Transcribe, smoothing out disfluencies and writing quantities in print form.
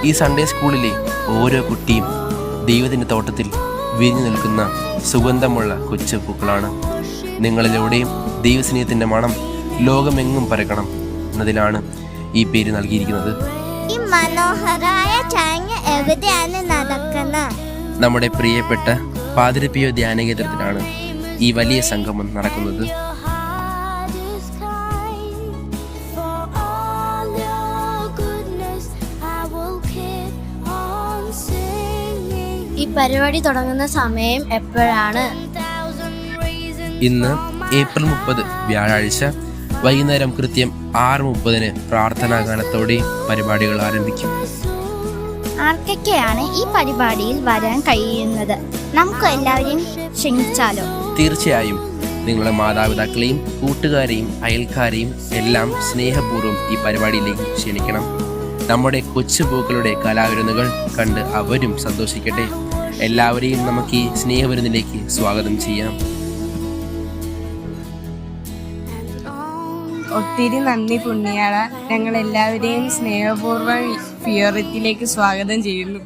ഈ സൺഡേ സ്കൂളിലെ ഓരോ കുട്ടിയും ദൈവത്തിൻ്റെ തോട്ടത്തിൽ വിരിഞ്ഞു നിൽക്കുന്ന സുഗന്ധമുള്ള കൊച്ചു പൂക്കളാണ്. നിങ്ങളിലൂടെയും ദൈവസ്നേഹത്തിൻ്റെ മണം ലോകമെങ്ങും പരക്കണം എന്നതിലാണ് ഈ പേര് നൽകിയിരിക്കുന്നത്. ഈ മനോഹരായ ചടങ്ങ് എവിടെയാണ് നടക്കുന്നത്? നമ്മുടെ പ്രിയപ്പെട്ട പാതിരി പിയോ ധ്യാന കേന്ദ്രത്തിലാണ് ഈ വലിയ സംഗമം നടക്കുന്നത്. ഈ പരിപാടി തുടങ്ങുന്ന സമയം എപ്പോഴാണ്? ഇന്ന് ഏപ്രിൽ 30 വ്യാഴാഴ്ച വൈകുന്നേരം കൃത്യം 6:30 പ്രാർത്ഥനാ ഗാനത്തോടെ പരിപാടികൾ ആരംഭിക്കും. ആർക്കൊക്കെയാണ് ഈ പരിപാടിയിൽ വരാൻ കഴിയുന്നത്? നമുക്ക് എല്ലാവരെയും ക്ഷണിച്ചാലോ? തീർച്ചയായും നിങ്ങളുടെ മാതാപിതാക്കളെയും കൂട്ടുകാരെയും അയൽക്കാരെയും എല്ലാം സ്നേഹപൂർവ്വം ഈ പരിപാടിയിലേക്ക് ക്ഷണിക്കണം. നമ്മുടെ കൊച്ചുപൂക്കളുടെ കലാവിരുന്നുകൾ കണ്ട് അവരും സന്തോഷിക്കട്ടെ. എല്ലാവരെയും നമുക്ക് ഈ സ്നേഹവിരുന്നിലേക്ക് സ്വാഗതം ചെയ്യാം. ഒത്തിരി നന്ദി പുണ്യാള. ഞങ്ങൾ എല്ലാവരെയും സ്നേഹപൂർവ്വം പിയോറത്തിലേക്ക് സ്വാഗതം ചെയ്യുന്നു.